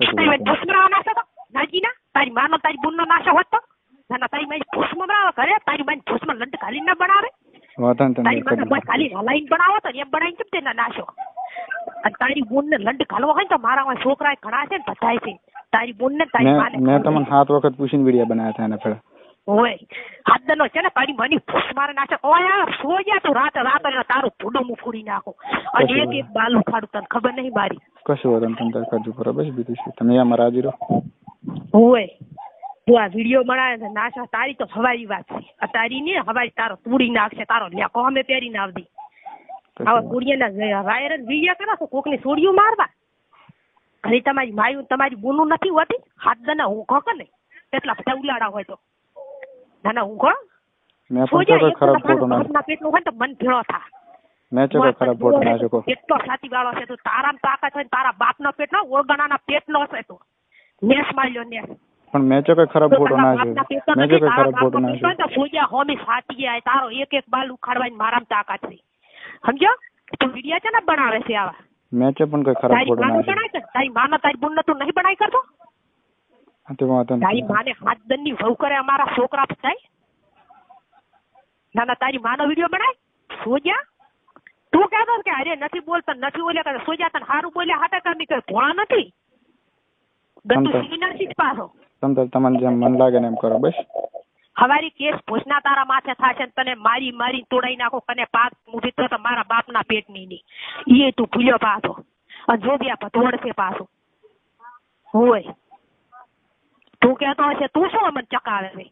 તારી ભૂસમરા નાશો તો નાજીના તારી માનો તારી બુનનો નાશો હોત તો ના તારી મારી ભૂસમાં બનાવો કરે તારી મારી ભૂસમાં લંડ ખાલી ના બનાવે તારી માને બસ ખાલી હલાઈને બનાવો તો એમ બનાવીને કેમ તેના નાશો અને તારી બુનને લંડ ઘાલવો હોય તો મારા છોકરા ઘણા છે ને બધાય છે તારી બુનને તારી માને મેં તમને 7 વખત પૂછીને વિડિયો બનાવ્યા હતા એને ફેર ઓય હાદનો છે ને તારી મની ફૂસ મારે નાખે ઓય સોયા તું રાત તારું ભૂડું મુ ફોડી નાખો અને એક બાલ ઉખાડું તને ખબર નહીં મારી કશું હોય તમે તાર કરજો કરો બસ બીજું શું તમે આમાં રાજી રહો ઓય તું આ વિડિયો બનાવે છે નાશા તારી તો હવારી વાત છે તારી ને હવારી તારો તૂડી નાખશે તારો લેકો અમે પહેરીને આવતી આવા કુડિયાના વાયરલ વિડિયો કરો તો કોકની સોડિયો મારવા ઘરે તમારી માયું તમારી બુનું નથી હોતી હાથ દના હું ખો ને કેટલા બધા ઉલાડા હોય તો ના હું ખો મેં પણ તો ખરાબ ફોટો ના પેટનું હોય તો મન ભેળો થા મેં તો ખરાબ ફોટો નાખ્યો એટલો સાથી વાળો છે તો તારામ તાકાત હોય તારા બાપનો પેટનો ઓળગણાના પેટનો છે તો નેસ માર્યો નેસ પણ મેં તો ખરાબ ફોટો નાખ્યો મેં તો ખરાબ ફોટો નાખ્યો તો પૂજા હોમી સાથી આય તારો એક બાલ ઉખાડવાની મારામ તાકાત છે સમજો તું વિડિયો છે ને બનાવે છે આવા મેં પણ કોઈ ખરાબ ફોટો નાખ્યો તારી માનો તારી બુન તું નહીં બનાવી કરતો તો વાત તારી માને હાથ દંડની વહુ કરે અમારા છોકરા થાય ના તારી માનો વિડિયો બનાય સોજા તું કહેતો કે અરે નથી બોલતા નથી બોલ્યા કરે સોજા તને સારું બોલ્યા હાટા કરની કે ભોળા નથી ગંદુ સીના સીટ પાછો તમને જેમ મન લાગે ને એમ કરો બસ હવારી કેસ ભોજના તારા માથે થાશે તને મારી તોડાઈ નાખો કને પાક મૂકી તો મારા બાપના પેટની ની એ તું ભૂલ્યો પાછો અને જોબિયા પતોડ છે પાછો હોય તું કહેતો હશે તું શું અમને ચકાવે છે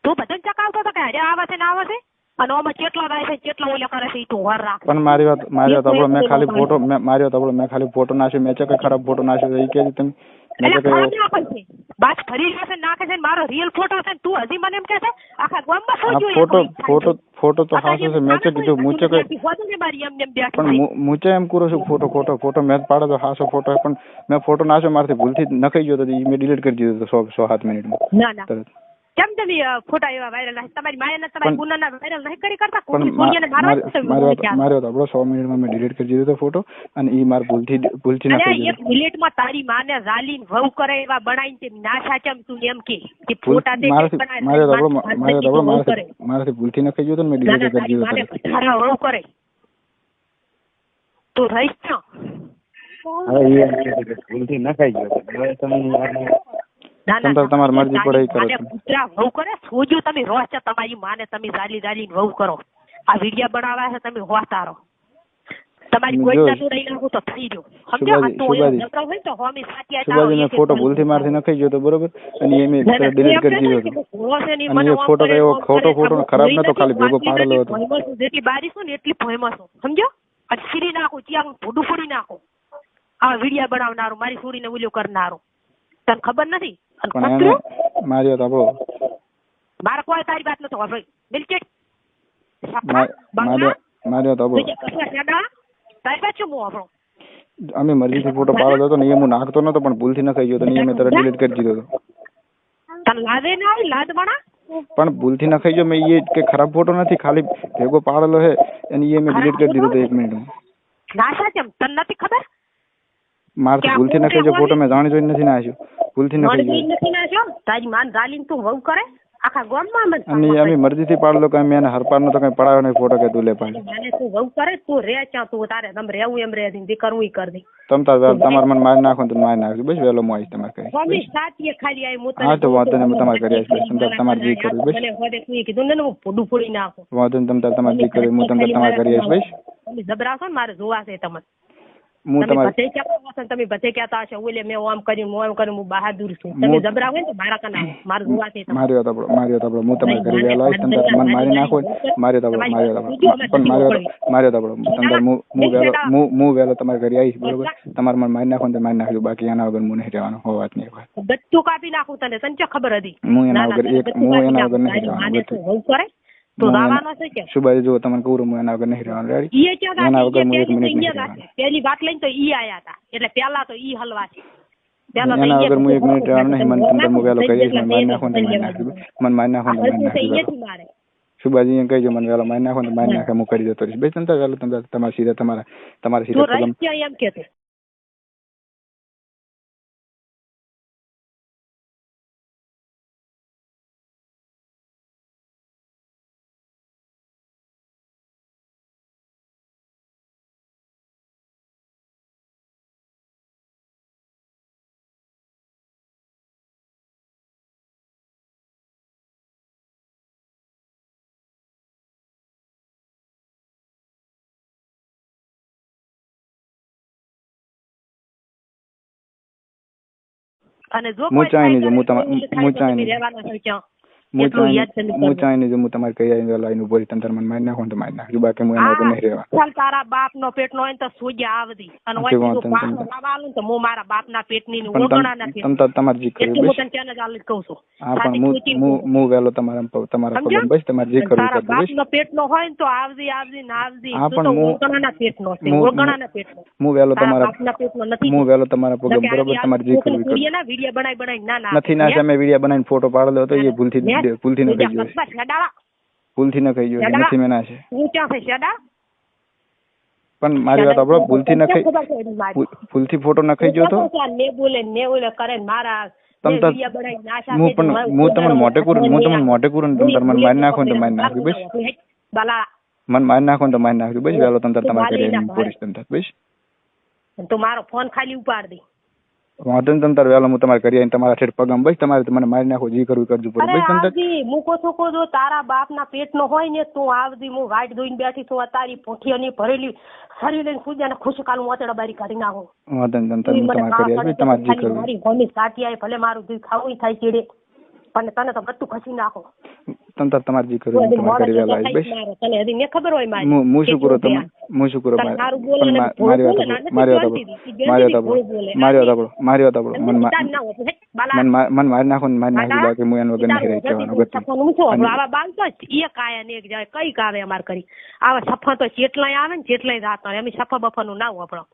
તું બધાને ચકાવતો હતો કે અરે આવે છે ને આવે છે અને આમાં કેટલા થાય છે કેટલા ઓલા કરે છે તું વર રાખ પણ મારી વાત આપણો મેં ખાલી ફોટો મેં ખાલી ફોટો નાખ્યો મેં કે ખરાબ ફોટો નાખ્યો એ કે તમે બસ ફરી જશે નાખે છે મારો રિયલ ફોટો છે તું હજી મને એમ કે છે આખા ગામમાં શું જોઈએ ફોટો તો હાસો છે મેં કીધું મૂચે કઈ પણ મૂચે એમ કરું છું ફોટો મેં પાડે તો હાસો ફોટો પણ મેં ફોટો નાખ્યો મારથી ભૂલથી નખાઈ ગયો તો મેં ડિલીટ કરી દીધો તો 100-7 મિનિટમાં ના કેમ તમે ફોટા એવા વાયરલ તમારી માયાના તમારી ગુનાના વાયરલ નહીં કરી કરતા કોઈ કોઈને મારવા માર્યો તો 100 મિનિટમાં મેં ડિલીટ કરી દીધો તો ફોટો અને ઈ માર ભૂલથી નખાઈ એક મિનિટમાં તારી માને રાલીન વહુ કરે એવા બનાવીને નાશા કેમ તું એમ કે ફોટા દે મારાથી ભૂલથી નખાઈ ગયો તો મેં ડિલીટ કરી દીધો તારા વહુ કરે તો રહીશ છો હવે એ ભૂલથી નખાઈ ગયો તમે તમારી મરજી પડે કરો કૂતરા વહુ કરે સોજો તમે રોજ છે તમારી માને તમે જાલી વહુ કરો આ વિડિયા બનાવવા છે તમે હોતારો તમારી કોઈ ના લઈ નાખો તો થઈ ગયો સમજો આ તો નકર હોય તો હોમી સાચી સુબાજી મેં ફોટો ભૂલથી મારથી નખાઈ ગયો તો બરોબર અને એ મેં ડિલીટ કરી દીધો હતો અને એ ફોટો એવો ખોટો ફોટો ખરાબ નતો ખાલી ભેગો પાડેલો હતો જેટલી બારી છું ને એટલી ભયમાં છું સમજો અને સીરી નાખો ત્યાં ભૂડું ફોડી નાખો આ વિડિયા બનાવનારો મારી છોરીને ઉલ્યો કરનારો તને ખબર નથી માર્યો તો આપણો મારે કોઈ તારી વાત નતો ભાઈ બિલકુલ માર્યો તો આપણો તારી વાત શું આપણો અમે મરજીથી ફોટો પાડો હતો ને એ હું નાખતો નતો પણ ભૂલથી નખાઈ ગયો તો ને મેં તરત ડિલીટ કરી દીધો હતો તને લાદે ના આવી લાદ બના પણ ભૂલથી નખાઈ ગયો મેં એ કે ખરાબ ફોટો નથી ખાલી ભેગો પાડેલો હે અને એ મેં ડિલીટ કરી દીધો તો 1 મિનિટમાં નાશા કેમ તને નથી ખબર મારથી ભૂલથી નખાઈ ગયો ફોટો મેં જાણી જોઈને નથી નાખ્યો ભૂલથી નખાઈ ગયો તારી માન ગાલીન તું વહુ કરે આખા ગામમાં અને અમે મરજીથી પાડલો કે મેં હરપારનો તો કઈ પડાયો નહીં ફોટો કે તું લે પાડી મને તું વહુ કરે તું રે ચા તું તારે તમ રહેવું એમ રે દી કરવું ઈ કર દે તમ તાર તમાર મન મારી નાખો તો મારી નાખજો બસ વેલો મો આવીશ તમારે કઈ મમ્મી સાચી ખાલી આવી મોત હા તો વાંધો નહીં તમારે કરી આવીશ તમ તાર તમારે જી કરવું બસ મને હોદે તું કીધું ને હું ફોડું ફોડી નાખો વાંધો નહીં તમ તાર તમારે જી કરવું હું તમ તાર તમારે કરી આવીશ બસ તમે જબરાશો મારે જોવા છે તમને હું તમારે તમે બધે કહેતા હશો ઓલે મેં આમ કર્યું હું બહાદુર છું તમે જબરા હોય ને મારા કના મારું જોવા છે માર્યો તો હું તમારે કરી વેલો આવીશ તમ તાર મન મારી નાખો માર્યો તો પણ માર્યો તો તમ તાર હું વેલો તમારે કરી આવીશ બરોબર તમારે મન મારી નાખો તો મારી નાખજો બાકી એના વગર હું નહીં રહેવાનો હો વાત નહીં બધું કાપી નાખું તને તને ખબર હતી હું એના વગર નહીં રહેવાનો તો દાવાનો છે કે સુબાઈ જો તમને કહું હું એના વગર નહીં રહેવાનું રેડી એના વગર હું 1 મિનિટ નહીં પેલી વાત લઈને તો ઈ આયા હતા એટલે પેલા તો ઈ હલવા છે એના વગર હું 1 મિનિટ રહેવાનું નહીં મને તમને હું વેલો કહીશ મને મારી નાખો તો મારી નાખજો મને મારી નાખો તો મારી નાખજો સુબાજી એમ કહીજો મને વેલો મારી નાખો તો મારી નાખે હું કરી દેતો રહીશ બે તંત્ર વેલો તમારા સીધા તમારા સીધા એમ કે અને જો હું ચાઈ નહીં હું ચાઈ નહીં હું તમારે કઈ આવીને લાઈન ઉભો રહી તંતર મને મારી નાખો તો મારી નાખજો બાકી હું એના વગર નહીં રહેવા ચાલ તારા બાપ નો પેટ નો હોય તો સોજા આવતી અને તો હું મારા બાપ ના પેટ ની ઓગણા નથી તમારે જી કર્યું હું તને ત્યાં જ આલી કહું છું હા પણ હું વેલો તમારા પગમ બસ તમારે જે કરવું તારા બાપ નો પેટ નો હોય તો આવજી ના આવજી તું તો ઓગણા ના પેટ નો છે ઓગણા ના પેટ નો હું વેલો તમારા બાપ ના પેટ નો નથી હું વેલો તમારા પગમ બરોબર તમારે જે કરવું વિડિયો બનાવી ના નથી ના તમે વિડિયો બનાવીને ફોટો પાડેલો હતો એ ભૂલથી ન કહી ગયો ભૂલથી ન કહી ગયો નથી મેં ના છે હું ક્યાં છે શેડા પણ મારી વાત આપણો ભૂલથી ન કહી ભૂલથી ફોટો ન કહી ગયો તો ને બોલે કરે મારા હું તમને મોટે કરું તમે મને મારી નાખો ને તો મારી નાખ્યું બસ મને મારી નાખો ને તો મારી નાખ્યું બસ વેલો તંતર તમારે કરી પોલીસ તંતર બસ તો મારો ફોન ખાલી ઉપાડ દે વાંધો ને તંતર વેલો હું તમારે કરી આવીને તમારા ઠેઠ પગમ બસ તમારે મને મારી નાખો જે કરવું કરજો પડે બસ તંતર હું કહું જો તારા બાપ ના પેટ નો હોય ને તું આવજી હું વાટ ધોઈને બેઠી છું તારી પોઠીઓની ભરેલી શરીર લઈને પૂજા ને ખુશ કાલ મોતેડા બારી કાઢી નાખો વાંધો ને તંતર હું તમારે કરી આવીશ તમારે જે કરવું મારી ભોમી સાટી આવી ભલે મારું દૂધ ખાવું થાય ચીડે પણ તને તો બધું ખસી નાખો તંતર તમારે જે કરવું તમારે કરી વેલા આવી બસ તને હજી ને ખબર હોય મારી હું શું કરું તમે હું શું કરું મારી વાત મારી નાખો ને મારી નાખી બાકી હું એના વગર નહીં રહી જવાનું આવા બાલ તો એક આયા ને એક જાય કઈ કાવે અમાર કરી આવા સફા તો જેટલાય આવે ને જેટલાય રાત અમે સફા બફા નું ના આપણો